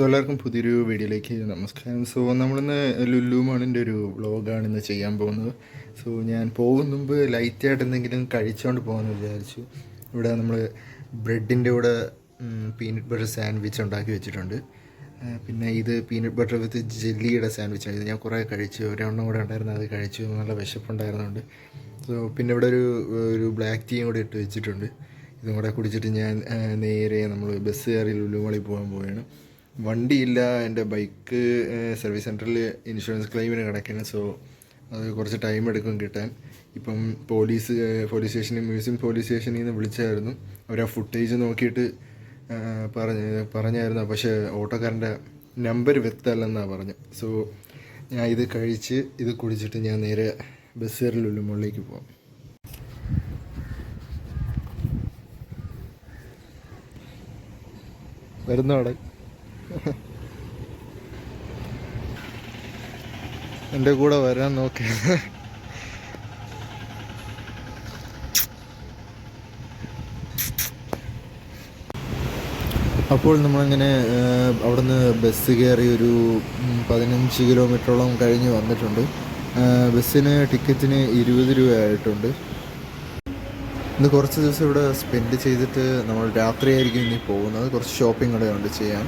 എല്ലാവർക്കും പുതിയൊരു വീഡിയോയിലേക്ക് നമസ്കാരം. നമ്മളിന്ന് ലുലു മാളിൻ്റെ ഒരു വ്ളോഗാണ് ഇന്ന് ചെയ്യാൻ പോകുന്നത്. ഞാൻ പോകും മുമ്പ് ലൈറ്റായിട്ട് എന്തെങ്കിലും കഴിച്ചുകൊണ്ട് പോകാമെന്ന് വിചാരിച്ചു. ഇവിടെ നമ്മൾ ബ്രെഡിൻ്റെ കൂടെ പീനട്ട് ബട്ടർ സാൻഡ്വിച്ച് ഉണ്ടാക്കി വെച്ചിട്ടുണ്ട്. പിന്നെ ഇത് പീനട്ട് ബട്ടർ വിത്ത് ജെല്ലിയുടെ സാൻഡ്വിച്ചാണ്. ഇത് ഞാൻ കുറേ കഴിച്ചു, ഒരെണ്ണം കൂടെ ഉണ്ടായിരുന്നു, അത് കഴിച്ചു. നല്ല വിശപ്പുണ്ടായിരുന്നുണ്ട്. പിന്നെ ഇവിടെ ഒരു ബ്ലാക്ക് ടീയും കൂടെ ഇട്ട് വെച്ചിട്ടുണ്ട്. ഇതും കൂടെ കുടിച്ചിട്ട് ഞാൻ നേരെ നമ്മൾ ബസ് കയറി ലുലു മാളിൽ പോകാൻ പോവുകയാണ്. വണ്ടിയില്ല, എൻ്റെ ബൈക്ക് സർവീസ് സെൻറ്ററിൽ ഇൻഷുറൻസ് ക്ലെയിമിന് കിടക്കുകയാണ്. അത് കുറച്ച് ടൈം എടുക്കും കിട്ടാൻ. ഇപ്പം പോലീസ് സ്റ്റേഷനിൽ മ്യൂസിയം പോലീസ് സ്റ്റേഷനിൽ നിന്ന് വിളിച്ചായിരുന്നു. അവർ ആ ഫുട്ടേജ് നോക്കിയിട്ട് പറഞ്ഞായിരുന്നു, പക്ഷേ ഓട്ടോക്കാരൻ്റെ നമ്പർ വ്യക്തമല്ലെന്നാണ് പറഞ്ഞു. ഞാൻ ഇത് കഴിച്ച് ഇത് കുടിച്ചിട്ട് ഞാൻ നേരെ ബസ് കയറി ലുലു മാളിലേക്ക് പോകാം. വരുന്നവിടെ എൻ്റെ കൂടെ വരാൻ നോക്കി. അപ്പോൾ നമ്മളങ്ങനെ അവിടുന്ന് ബസ് കയറി ഒരു 15 കിലോമീറ്ററോളം കഴിഞ്ഞ് വന്നിട്ടുണ്ട്. ബസ്സിന് ടിക്കറ്റിന് 20 രൂപയായിട്ടുണ്ട്. ഇന്ന് കുറച്ച് ദിവസം ഇവിടെ സ്പെൻഡ് ചെയ്തിട്ട് നമ്മൾ രാത്രിയായിരിക്കും ഇനി പോകുന്നത്. കുറച്ച് ഷോപ്പിംഗ് കൂടെ ഉണ്ട് ചെയ്യാൻ.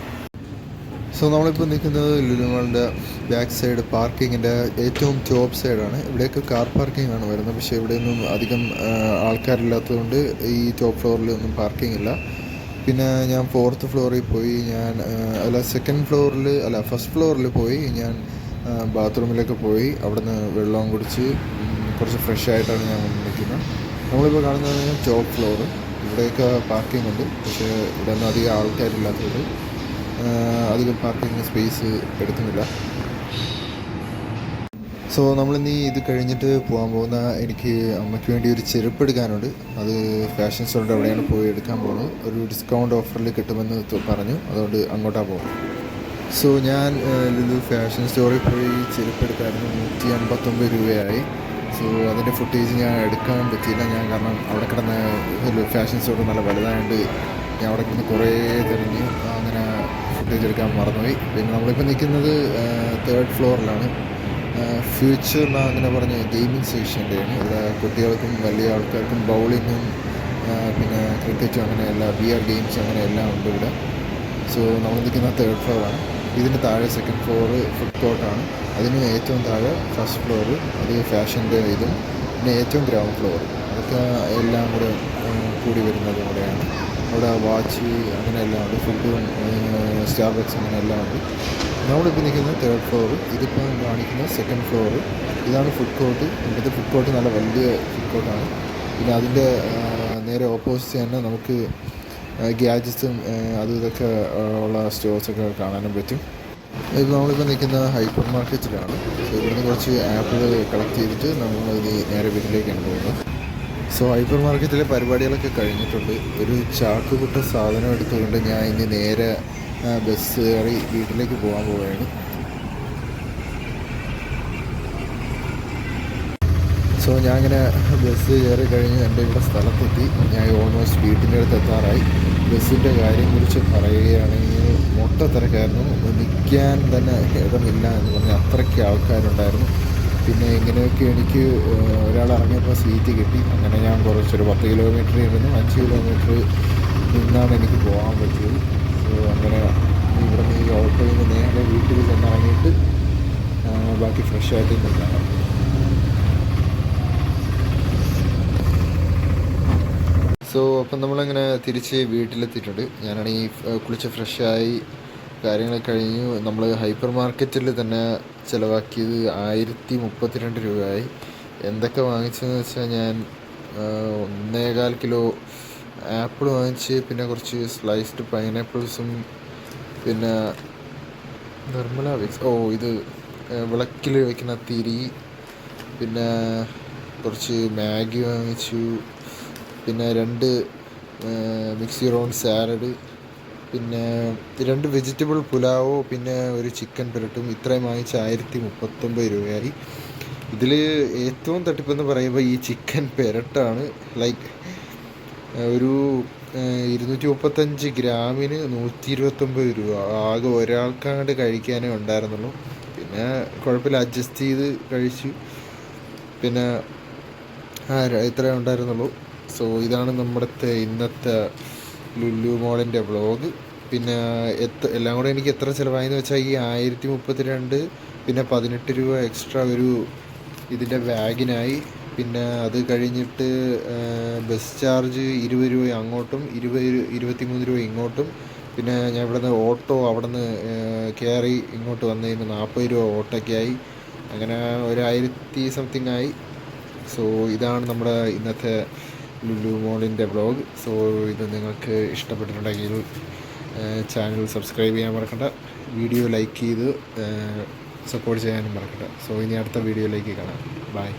നമ്മളിപ്പോൾ നിൽക്കുന്നത് ലുലു മാളിൻ്റെ ബാക്ക് സൈഡ് പാർക്കിങ്ങിൻ്റെ ഏറ്റവും ടോപ്പ് സൈഡാണ്. ഇവിടെയൊക്കെ കാർ പാർക്കിംഗ് ആണ് വരുന്നത്, പക്ഷേ ഇവിടെയൊന്നും അധികം ആൾക്കാരില്ലാത്തതുകൊണ്ട് ഈ ടോപ്പ് ഫ്ലോറിലൊന്നും പാർക്കിംഗ് ഇല്ല. പിന്നെ ഞാൻ 4th ഫ്ലോറിൽ പോയി, ഫസ്റ്റ് ഫ്ലോറിൽ പോയി ഞാൻ ബാത്റൂമിലൊക്കെ പോയി. അവിടുന്ന് വെള്ളം കുടിച്ച് കുറച്ച് ഫ്രഷ് ആയിട്ടാണ് ഞാൻ നിൽക്കുന്നത്. നമ്മളിപ്പോൾ കാണുന്നത് ടോപ്പ് ഫ്ലോറ്. ഇവിടെയൊക്കെ പാർക്കിംഗ് ഉണ്ട്, പക്ഷേ ഇവിടെ ഒന്നും അധികം ആൾക്കാരില്ലാത്തതുകൊണ്ട് അധികം പാർക്കിംഗ് സ്പേസ് എടുക്കുന്നില്ല. നമ്മളിന്ന് ഇത് കഴിഞ്ഞിട്ട് പോകാൻ പോകുന്ന എനിക്ക് അമ്മയ്ക്ക് വേണ്ടി ഒരു ചെരുപ്പ് എടുക്കാനുണ്ട്. അത് ഫാഷൻ സ്റ്റോറിൻ്റെ അവിടെയാണ് പോയി എടുക്കാൻ പോകുന്നത്. ഒരു ഡിസ്കൗണ്ട് ഓഫറിൽ കിട്ടുമെന്ന് പറഞ്ഞു, അതുകൊണ്ട് അങ്ങോട്ടാണ് പോകുന്നത്. ഞാൻ ലുലു ഫാഷൻ സ്റ്റോറിൽ പോയി ചെരുപ്പ് എടുക്കായിരുന്നു. 159 രൂപയായി. അതിൻ്റെ ഫുട്ടേജ് ഞാൻ എടുക്കാൻ പറ്റിയില്ല. കാരണം അവിടെ കിടന്ന ഫാഷൻ സ്റ്റോർ നല്ല വലുതായതുകൊണ്ട് ഞാൻ അവിടെ കിടന്ന് കുറേ തിരഞ്ഞു, അങ്ങനെ ഫുട്ടേജ് എടുക്കാൻ മറന്നുപോയി. പിന്നെ നമ്മളിപ്പോൾ നിൽക്കുന്നത് 3rd ഫ്ലോറിലാണ്. ഫ്യൂച്ചർ അങ്ങനെ പറഞ്ഞ ഗെയിമിംഗ് സെക്ഷൻ്റെയാണ്. ഇവിടെ കുട്ടികൾക്കും വലിയ ആൾക്കാർക്കും ബൗളിങ്ങും പിന്നെ ക്രിക്കറ്റും അങ്ങനെ എല്ലാ VR ഗെയിംസ് അങ്ങനെ എല്ലാം ഉണ്ട് ഇവിടെ. നമ്മൾ നിൽക്കുന്ന 3rd ഫ്ലോറാണ്. ഇതിന് താഴെ 2nd ഫ്ലോറ് ഫുഡ് കോർട്ടാണ്. അതിന് ഏറ്റവും താഴെ ഫസ്റ്റ് ഫ്ലോറ്, അത് ഫാഷൻ്റെ ഇതും. പിന്നെ ഏറ്റവും ഗ്രൗണ്ട് ഫ്ലോർ, അതൊക്കെ എല്ലാം കൂടെ കൂടി വരുന്നത് കൂടെയാണ്. അവിടെ വാച്ച് അങ്ങനെ എല്ലാം ഉണ്ട്, ഫുഡും സ്റ്റാർബക്സ് അങ്ങനെ എല്ലാം ഉണ്ട്. നമ്മളിപ്പോൾ നിൽക്കുന്നത് 3rd ഫ്ലോറ്. ഇതിപ്പോൾ കാണിക്കുന്ന 2nd ഫ്ലോറ്. ഇതാണ് ഫുഡ് കോർട്ട്. ഇവിടുത്തെ ഫുഡ് കോർട്ട് നല്ല വലിയ ഫുഡ് കോർട്ടാണ്. പിന്നെ അതിൻ്റെ നേരെ ഓപ്പോസിറ്റ് തന്നെ നമുക്ക് ഗ്യാജറ്റ്സും അതും ഇതൊക്കെ ഉള്ള സ്റ്റോഴ്സൊക്കെ കാണാനും പറ്റും. നമ്മളിപ്പോൾ നിൽക്കുന്ന ഹൈപ്പർ മാർക്കറ്റിലാണ്. ഇവിടുന്ന് കുറച്ച് ആപ്പിൾ കളക്ട് ചെയ്തിട്ട് നമ്മൾ ഇനി നേരെ വീട്ടിലേക്കാണ് പോകുന്നത്. ഹൈപ്പർ മാർക്കറ്റിലെ പരിപാടികളൊക്കെ കഴിഞ്ഞിട്ടുണ്ട്. ഒരു ചാക്കുകുട്ട സാധനം എടുത്തുകൊണ്ട് ഞാൻ ഇനി നേരെ ബസ് കയറി വീട്ടിലേക്ക് പോകാൻ പോവുകയാണ്. ഞാൻ ഇങ്ങനെ ബസ് കയറി കഴിഞ്ഞ് എൻ്റെ ഇവിടെ സ്ഥലത്തെത്തി. ഞാൻ ഓൾമോസ്റ്റ് വീട്ടിൻ്റെ അടുത്ത് എത്താറായി. ബസ്സിൻ്റെ കാര്യം കുറിച്ച് പറയുകയാണെങ്കിൽ മൊട്ട തിരക്കായിരുന്നു. നിൽക്കാൻ തന്നെ ഇടമില്ല എന്ന് പറഞ്ഞാൽ അത്രയ്ക്ക് ആൾക്കാരുണ്ടായിരുന്നു. പിന്നെ എങ്ങനെയൊക്കെ എനിക്ക് ഒരാൾ ഇറങ്ങിയപ്പോൾ സീറ്റ് കിട്ടി. അങ്ങനെ ഞാൻ കുറച്ചൊരു 10 കിലോമീറ്റർ ഇരുന്നു. 5 കിലോമീറ്റർ നിന്നാണ് എനിക്ക് പോകാൻ പറ്റിയത്. അങ്ങനെ ഇവിടെ നിന്ന് ഈ ഓട്ടോയിൽ നിന്ന് നേരെ വീട്ടിൽ ചെന്നിറങ്ങിയിട്ട് ബാക്കി ഫ്രഷായിട്ട് നിൽക്കണം. അപ്പം നമ്മളങ്ങനെ തിരിച്ച് വീട്ടിലെത്തിയിട്ടുണ്ട്. ഞാനാണെങ്കിൽ കുളിച്ച് ഫ്രഷായി കാര്യങ്ങൾ കഴിഞ്ഞു. നമ്മൾ ഹൈപ്പർ മാർക്കറ്റിൽ തന്നെ ചിലവാക്കിയത് 1032 രൂപയായി. എന്തൊക്കെ വാങ്ങിച്ചതെന്ന് വെച്ചാൽ ഞാൻ 1.25 കിലോ ആപ്പിൾ വാങ്ങിച്ച്, പിന്നെ കുറച്ച് സ്ലൈസ്ഡ് പൈനാപ്പിൾസും, പിന്നെ നിർമ്മല വിക്സ്, ഇത് വിളക്കിൽ വയ്ക്കുന്ന തിരി, പിന്നെ കുറച്ച് മാഗി വാങ്ങിച്ചു, പിന്നെ 2 മിക്സി റോൺ സാലഡ്, പിന്നെ 2 വെജിറ്റബിൾ പുലാവോ, പിന്നെ ഒരു ചിക്കൻ പെരട്ടും. ഇത്രയും വാങ്ങിച്ച് 1039 രൂപയായി. ഇതിൽ ഏറ്റവും തട്ടിപ്പെന്ന് പറയുമ്പോൾ ഈ ചിക്കൻ പെരട്ടാണ്. ഒരു 235 ഗ്രാമിന് 129 രൂപ. ആകെ ഒരാൾക്കങ്ങോട്ട് കഴിക്കാനേ ഉണ്ടായിരുന്നുള്ളൂ. പിന്നെ കുഴപ്പമില്ല, അഡ്ജസ്റ്റ് ചെയ്ത് കഴിച്ചു. പിന്നെ ഇത്രേ ഉണ്ടായിരുന്നുള്ളൂ. സോ ഇതാണ് നമ്മുടെ ഇന്നത്തെ ലുലു മോളിൻ്റെ വ്ളോഗ്. പിന്നെ എല്ലാം കൂടെ എനിക്ക് എത്ര ചിലവായെന്ന് വെച്ചാൽ ഈ 1032, പിന്നെ 18 രൂപ എക്സ്ട്രാ ഒരു ഇതിൻ്റെ ബാഗിനായി. പിന്നെ അത് കഴിഞ്ഞിട്ട് ബസ് ചാർജ് 20 രൂപ അങ്ങോട്ടും 23 രൂപ ഇങ്ങോട്ടും. പിന്നെ ഞാൻ ഇവിടെ നിന്ന് ഓട്ടോ അവിടെ നിന്ന് കയറി ഇങ്ങോട്ട് വന്നതിന് 40 രൂപ ഓട്ടോയ്ക്കായി. അങ്ങനെ 1000 സംതിങ് ആയി. സോ ഇതാണ് നമ്മുടെ ഇന്നത്തെ ലുലു മോളിൻ്റെ വ്ളോഗ്. സോ ഇത് നിങ്ങൾക്ക് ഇഷ്ടപ്പെട്ടിട്ടുണ്ടെങ്കിൽ ചാനൽ സബ്സ്ക്രൈബ് ചെയ്യാൻ മറക്കണ്ട, വീഡിയോ ലൈക്ക് ചെയ്ത് സപ്പോർട്ട് ചെയ്യാനും മറക്കണ്ട. സോ ഇനി അടുത്ത വീഡിയോയിലേക്ക് കാണാം. ബൈ.